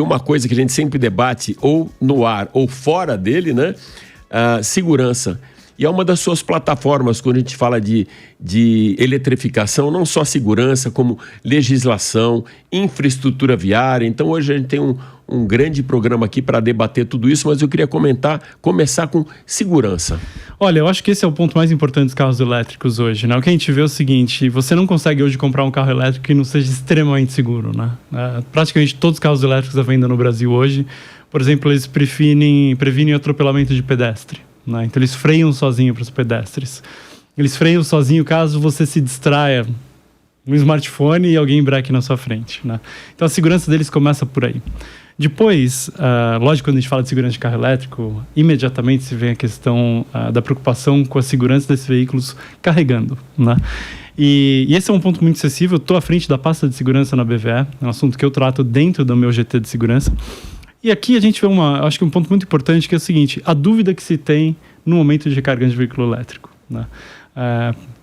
uma coisa que a gente sempre debate, ou no ar ou fora dele, né? Segurança. E é uma das suas plataformas, quando a gente fala de eletrificação, não só segurança, como legislação, infraestrutura viária. Então, hoje a gente tem um grande programa aqui para debater tudo isso, mas eu queria começar com segurança. Olha, eu acho que esse é o ponto mais importante dos carros elétricos hoje, né? O que a gente vê é o seguinte: você não consegue hoje comprar um carro elétrico que não seja extremamente seguro, né? Praticamente todos os carros elétricos à venda no Brasil hoje, por exemplo, eles previnem atropelamento de pedestre, né? Então eles freiam sozinho para os pedestres. Eles freiam sozinho caso você se distraia no smartphone e alguém breque na sua frente, né? Então a segurança deles começa por aí. Depois, lógico, quando a gente fala de segurança de carro elétrico, imediatamente se vem a questão da preocupação com a segurança desses veículos carregando, né? E esse é um ponto muito acessível. Eu estou à frente da pasta de segurança na BVE, é um assunto que eu trato dentro do meu GT de segurança. E aqui a gente vê acho que um ponto muito importante, que é o seguinte: a dúvida que se tem no momento de recarga de veículo elétrico, né?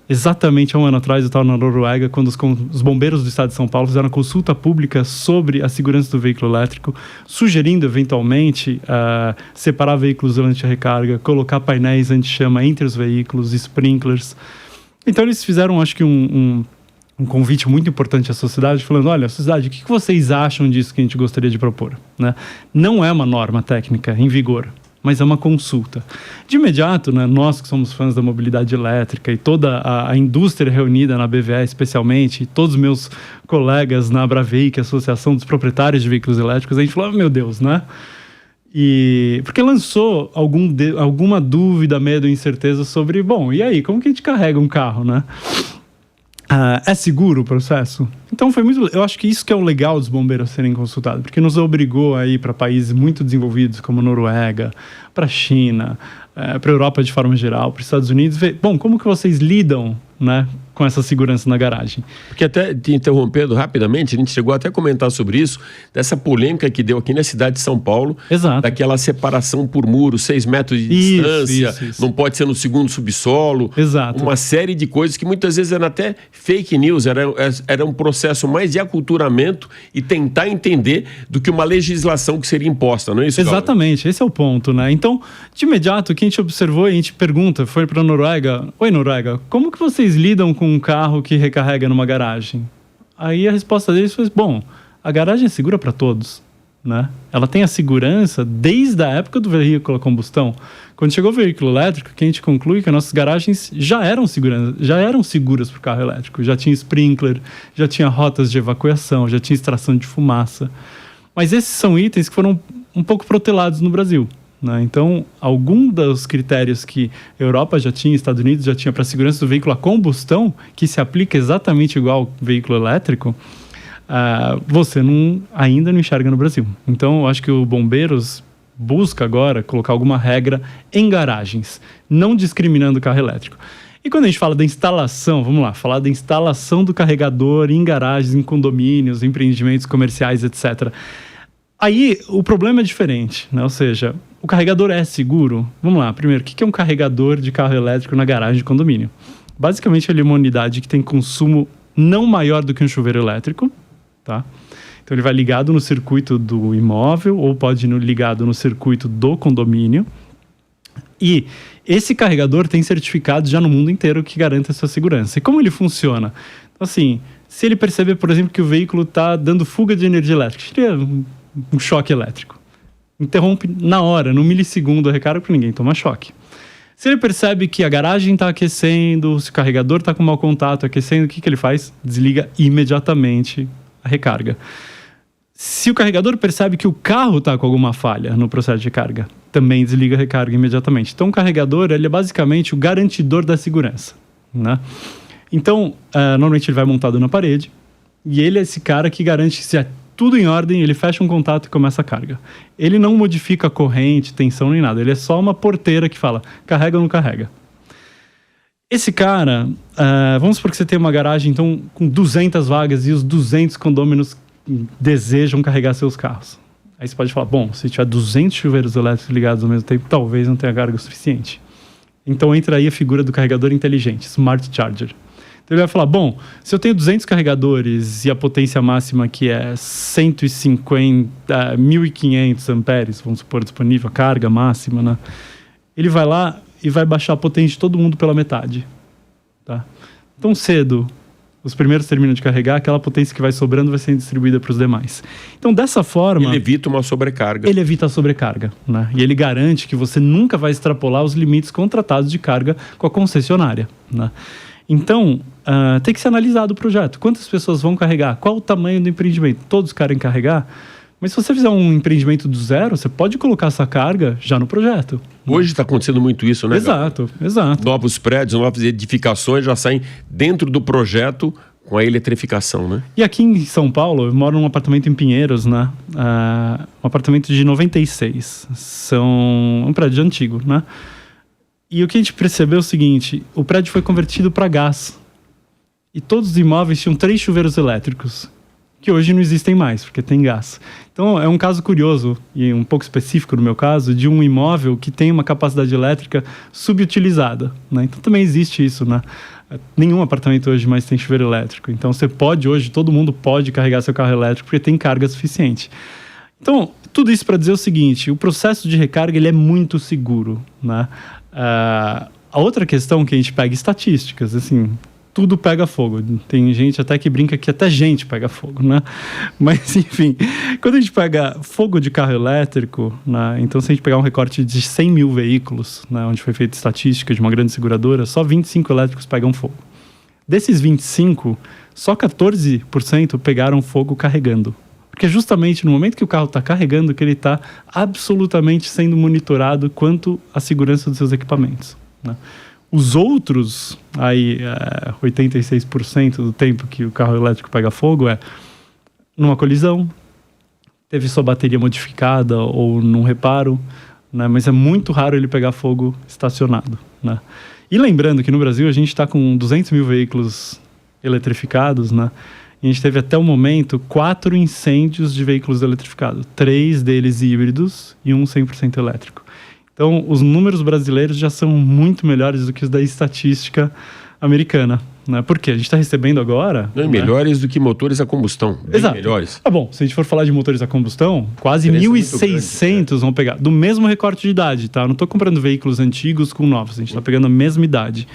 Exatamente há um ano atrás eu estava na Noruega, quando os bombeiros do estado de São Paulo fizeram uma consulta pública sobre a segurança do veículo elétrico, sugerindo eventualmente separar veículos durante a recarga, colocar painéis anti-chama entre os veículos, sprinklers. Então eles fizeram, acho que um convite muito importante à sociedade, falando: olha, sociedade, o que vocês acham disso que a gente gostaria de propor, né? Não é uma norma técnica em vigor, mas é uma consulta. De imediato, né, nós que somos fãs da mobilidade elétrica e toda a indústria reunida na BVE especialmente, e todos os meus colegas na Abravei, que é a Associação dos Proprietários de Veículos Elétricos, a gente falou: meu Deus, né? Porque lançou alguma dúvida, medo, incerteza sobre, bom, e aí, como que a gente carrega um carro, né? É seguro o processo? Então eu acho que isso que é o legal dos bombeiros serem consultados, porque nos obrigou a ir para países muito desenvolvidos como Noruega, para a China, para a Europa de forma geral, para os Estados Unidos, ver, bom, como que vocês lidam, né, com essa segurança na garagem. Porque até te interrompendo rapidamente, a gente chegou até a comentar sobre isso, dessa polêmica que deu aqui na cidade de São Paulo. Exato. Daquela separação por muro, 6 metros de distância, isso. Não pode ser no segundo subsolo. Exato. Uma série de coisas que muitas vezes eram até fake news, era um processo mais de aculturamento e tentar entender do que uma legislação que seria imposta, não é isso, Exatamente, Cláudio? Esse é o ponto, né? Então, de imediato, o que a gente observou e a gente pergunta, foi para a Noruega: oi, Noruega, como que vocês lidam com um carro que recarrega numa garagem? Aí a resposta deles foi: bom, a garagem é segura para todos, né? Ela tem a segurança desde a época do veículo a combustão. Quando chegou o veículo elétrico, que a gente conclui que as nossas garagens já eram seguras para o carro elétrico. Já tinha sprinkler, já tinha rotas de evacuação, já tinha extração de fumaça. Mas esses são itens que foram um pouco protelados no Brasil, né? Então, algum dos critérios que a Europa já tinha, Estados Unidos já tinha para a segurança do veículo a combustão, que se aplica exatamente igual ao veículo elétrico, você ainda não enxerga no Brasil. Então, eu acho que o Bombeiros busca agora colocar alguma regra em garagens, não discriminando o carro elétrico. E quando a gente fala da instalação, vamos lá, falar da instalação do carregador em garagens, em condomínios, empreendimentos comerciais, etc. Aí o problema é diferente, né? Ou seja, o carregador é seguro? Vamos lá, primeiro, o que é um carregador de carro elétrico na garagem de condomínio? Basicamente, ele é uma unidade que tem consumo não maior do que um chuveiro elétrico, tá? Então ele vai ligado no circuito do imóvel ou pode ir ligado no circuito do condomínio. E esse carregador tem certificado já no mundo inteiro que garante essa segurança. E como ele funciona? Então, assim, se ele perceber, por exemplo, que o veículo está dando fuga de energia elétrica, seria um choque elétrico, interrompe na hora, no milissegundo a recarga, para ninguém tomar choque. Se ele percebe que a garagem está aquecendo, se o carregador está com mau contato aquecendo, o que ele faz? Desliga imediatamente a recarga. Se o carregador percebe que o carro está com alguma falha no processo de carga, também desliga a recarga imediatamente. Então, o carregador ele é basicamente o garantidor da segurança, né? Então, normalmente ele vai montado na parede e ele é esse cara que garante que se é tudo em ordem, ele fecha um contato e começa a carga. Ele não modifica a corrente, tensão nem nada. Ele é só uma porteira que fala, carrega ou não carrega. Esse cara, vamos supor que você tem uma garagem então, com 200 vagas e os 200 condôminos desejam carregar seus carros. Aí você pode falar, bom, se tiver 200 chuveiros elétricos ligados ao mesmo tempo, talvez não tenha carga o suficiente. Então entra aí a figura do carregador inteligente, Smart Charger. Então ele vai falar, bom, se eu tenho 200 carregadores e a potência máxima que é 1.500 amperes, vamos supor, disponível, a carga máxima, né? Ele vai lá e vai baixar a potência de todo mundo pela metade. Tá? Tão cedo, os primeiros terminam de carregar, aquela potência que vai sobrando vai ser distribuída para os demais. Então, dessa forma... Ele evita uma sobrecarga. Ele evita a sobrecarga, né? E ele garante que você nunca vai extrapolar os limites contratados de carga com a concessionária, né? Então, tem que ser analisado o projeto. Quantas pessoas vão carregar? Qual o tamanho do empreendimento? Todos querem carregar? Mas se você fizer um empreendimento do zero, você pode colocar essa carga já no projeto. Hoje está acontecendo muito isso, né? Exato. Novos prédios, novas edificações já saem dentro do projeto com a eletrificação, né? E aqui em São Paulo, eu moro num apartamento em Pinheiros, né? Um apartamento de 96. Um prédio antigo, né? E o que a gente percebeu é o seguinte, o prédio foi convertido para gás. E todos os imóveis tinham 3 chuveiros elétricos, que hoje não existem mais, porque tem gás. Então, é um caso curioso, e um pouco específico no meu caso, de um imóvel que tem uma capacidade elétrica subutilizada, né? Então, também existe isso, né? Nenhum apartamento hoje mais tem chuveiro elétrico. Então, todo mundo pode carregar seu carro elétrico, porque tem carga suficiente. Então, tudo isso para dizer o seguinte, o processo de recarga ele é muito seguro, né? A outra questão que a gente pega estatísticas, assim, tudo pega fogo. Tem gente até que brinca que até gente pega fogo, né? Mas, enfim, quando a gente pega fogo de carro elétrico, né? Então se a gente pegar um recorte de 100 mil veículos, né? Onde foi feita estatística de uma grande seguradora, só 25 elétricos pegam fogo. Desses 25, só 14% pegaram fogo carregando. Porque justamente no momento que o carro está carregando, que ele está absolutamente sendo monitorado quanto à segurança dos seus equipamentos, né? Os outros, aí 86% do tempo que o carro elétrico pega fogo é numa colisão, teve sua bateria modificada ou num reparo, né? Mas é muito raro ele pegar fogo estacionado, né? E lembrando que no Brasil a gente está com 200 mil veículos eletrificados, né? E a gente teve até o momento 4 incêndios de veículos eletrificados, 3 deles híbridos e um 100% elétrico. Então, os números brasileiros já são muito melhores do que os da estatística americana, né? Porque a gente está recebendo agora... Não, melhores do que motores a combustão. Bem Exato. Melhores. Ah, bom, se a gente for falar de motores a combustão, quase 1.600 vão pegar. Do mesmo recorte de idade, tá? Eu não estou comprando veículos antigos com novos. A gente está pegando a mesma idade.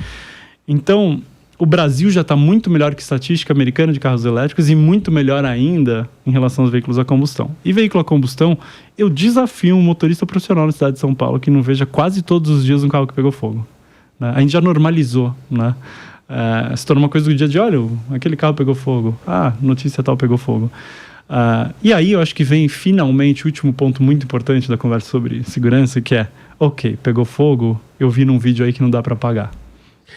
Então... O Brasil já está muito melhor que a estatística americana de carros elétricos e muito melhor ainda em relação aos veículos a combustão. E veículo a combustão, eu desafio um motorista profissional na cidade de São Paulo que não veja quase todos os dias um carro que pegou fogo, né? A gente já normalizou, né? Se tornou uma coisa do dia de, olha, aquele carro pegou fogo. Ah, notícia tal pegou fogo. E aí eu acho que vem finalmente o último ponto muito importante da conversa sobre segurança, que é, ok, pegou fogo, eu vi num vídeo aí que não dá para apagar.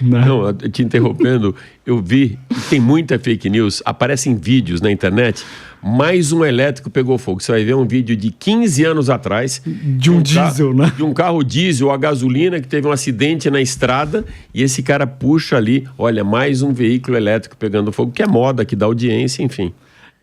Não, te interrompendo, eu vi que tem muita fake news, aparecem vídeos na internet, mais um elétrico pegou fogo. Você vai ver um vídeo de 15 anos atrás. De um diesel, né? De um carro diesel a gasolina que teve um acidente na estrada e esse cara puxa ali, olha, mais um veículo elétrico pegando fogo, que é moda, que dá audiência, enfim.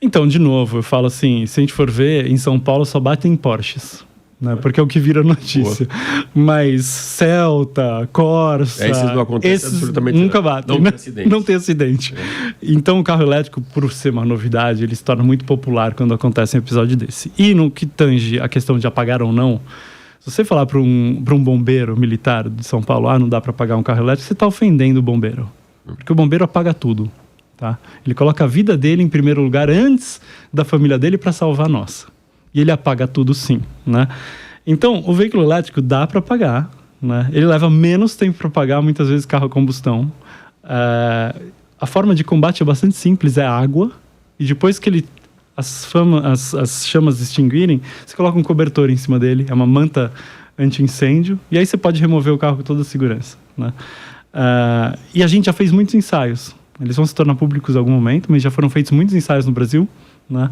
Então, de novo, eu falo assim, se a gente for ver, em São Paulo só batem Porsches. Né? Porque é o que vira notícia. Boa. Mas Celta, Corsa... Esses não acontecem absolutamente nunca batem. Não tem acidente. Não tem acidente. Então o carro elétrico, por ser uma novidade, ele se torna muito popular quando acontece um episódio desse. E no que tange a questão de apagar ou não, se você falar para um bombeiro militar de São Paulo, não dá para apagar um carro elétrico, você está ofendendo o bombeiro. Porque o bombeiro apaga tudo. Tá? Ele coloca a vida dele em primeiro lugar antes da família dele para salvar a nossa. E ele apaga tudo sim, né? Então, o veículo elétrico dá para apagar, né? Ele leva menos tempo para apagar, muitas vezes carro a combustão. A forma de combate é bastante simples, é água. E depois que as chamas extinguirem, você coloca um cobertor em cima dele, é uma manta anti-incêndio, e aí você pode remover o carro com toda a segurança, né? E a gente já fez muitos ensaios. Eles vão se tornar públicos em algum momento, mas já foram feitos muitos ensaios no Brasil, né?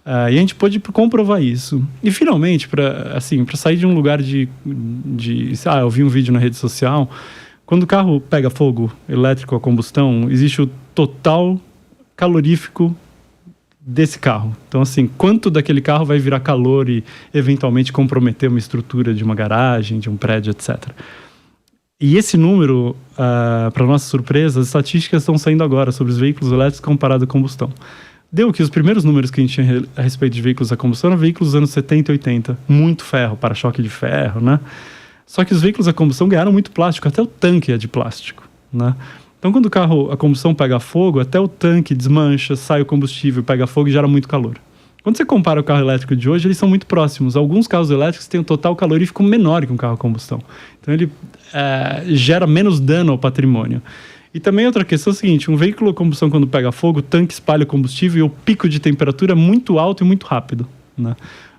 E a gente pôde comprovar isso. E finalmente, para sair de um lugar eu vi um vídeo na rede social, quando o carro pega fogo elétrico a combustão, existe o total calorífico desse carro. Então, assim, quanto daquele carro vai virar calor e eventualmente comprometer uma estrutura de uma garagem, de um prédio, etc. E esse número, para nossa surpresa, as estatísticas estão saindo agora sobre os veículos elétricos comparado à combustão. Deu que os primeiros números que a gente tinha a respeito de veículos a combustão eram veículos dos anos 70 e 80. Muito ferro, para-choque de ferro, né? Só que os veículos a combustão ganharam muito plástico, até o tanque é de plástico, né? Então, quando o carro, a combustão pega fogo, até o tanque desmancha, sai o combustível, pega fogo e gera muito calor. Quando você compara o carro elétrico de hoje, eles são muito próximos. Alguns carros elétricos têm um total calorífico menor que um carro a combustão. Então, ele gera menos dano ao patrimônio. E também outra questão é a seguinte, um veículo a combustão, quando pega fogo, o tanque espalha o combustível e o pico de temperatura é muito alto e muito rápido, né?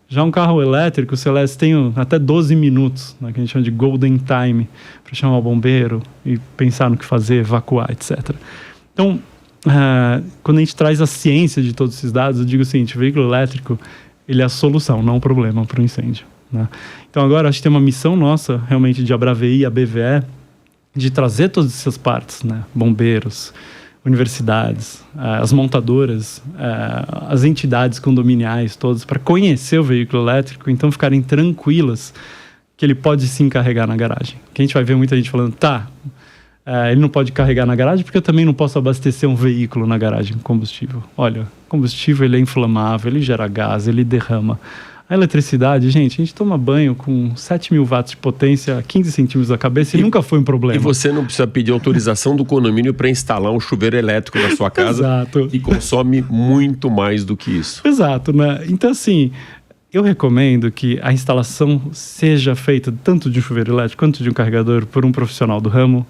Já um carro elétrico, o Celeste tem até 12 minutos, né, que a gente chama de golden time, para chamar o bombeiro e pensar no que fazer, evacuar, etc. Então, quando a gente traz a ciência de todos esses dados, eu digo o seguinte, o veículo elétrico, ele é a solução, não o problema para o incêndio, né? Então agora acho que tem uma missão nossa, realmente, de ABRAVEI e a BVE, de trazer todas essas partes, né? Bombeiros, universidades, as montadoras, as entidades condominiais todas, para conhecer o veículo elétrico, então ficarem tranquilas que ele pode sim carregar na garagem. Que a gente vai ver muita gente falando, ele não pode carregar na garagem porque eu também não posso abastecer um veículo na garagem com combustível. Olha, combustível ele é inflamável, ele gera gás, ele derrama. A eletricidade, gente, a gente toma banho com 7.000 watts de potência, 15 centímetros da cabeça e nunca foi um problema. E você não precisa pedir autorização do condomínio para instalar um chuveiro elétrico na sua casa. Exato. Que consome muito mais do que isso. Exato, né? Então, assim, eu recomendo que a instalação seja feita tanto de um chuveiro elétrico quanto de um carregador por um profissional do ramo.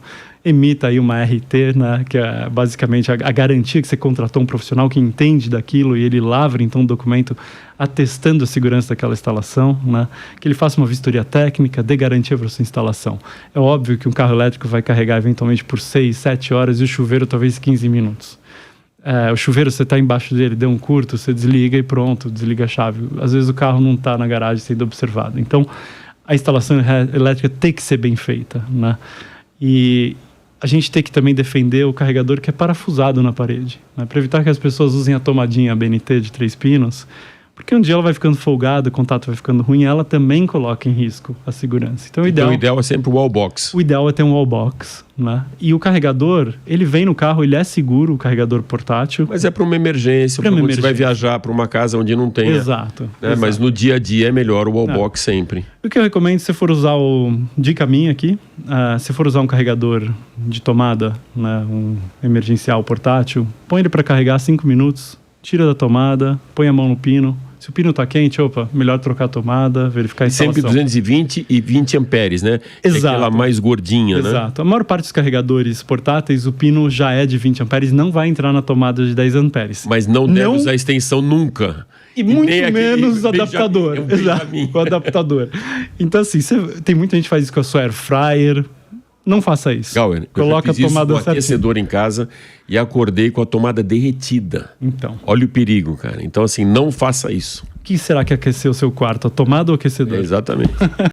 Emita aí uma RT, né, que é basicamente a garantia que você contratou um profissional que entende daquilo e ele lavra então um documento atestando a segurança daquela instalação, né, que ele faça uma vistoria técnica, dê garantia para sua instalação. É óbvio que um carro elétrico vai carregar eventualmente por 6, 7 horas e o chuveiro talvez 15 minutos. O chuveiro, você está embaixo dele, deu um curto, você desliga e pronto, desliga a chave. Às vezes o carro não está na garagem sendo observado. Então, a instalação elétrica tem que ser bem feita, né? E a gente tem que também defender o carregador que é parafusado na parede, né? Para evitar que as pessoas usem a tomadinha ABNT de 3 pinos, porque um dia ela vai ficando folgada, o contato vai ficando ruim, ela também coloca em risco a segurança. Então, o ideal é sempre o wall box. O ideal é ter um wall box, né? E o carregador, ele vem no carro, ele é seguro, o carregador portátil. Mas é para uma emergência, para quando você vai viajar para uma casa onde não tem. Exato, né? exato. Mas no dia a dia é melhor o wall box sempre. O que eu recomendo, se for usar dica minha aqui, se for usar um carregador de tomada, né, um emergencial portátil, põe ele para carregar 5 minutos, tira da tomada, põe a mão no pino. Se o pino está quente, melhor trocar a tomada, verificar a instalação. Sempre 220 e 20 amperes, né? Exato. É aquela mais gordinha, né? Exato. A maior parte dos carregadores portáteis, o pino já é de 20 amperes, não vai entrar na tomada de 10 amperes. Mas não deve usar extensão nunca. E muito menos adaptador. Exato, o adaptador. Então, assim, tem muita gente que faz isso com a sua air fryer. Não faça isso. Gauer, coloca eu já fiz a tomada isso com aquecedor em casa e acordei com a tomada derretida. Então. Olha o perigo, cara. Então, assim, não faça isso. O que será que aqueceu o seu quarto? A tomada ou o aquecedor? Exatamente.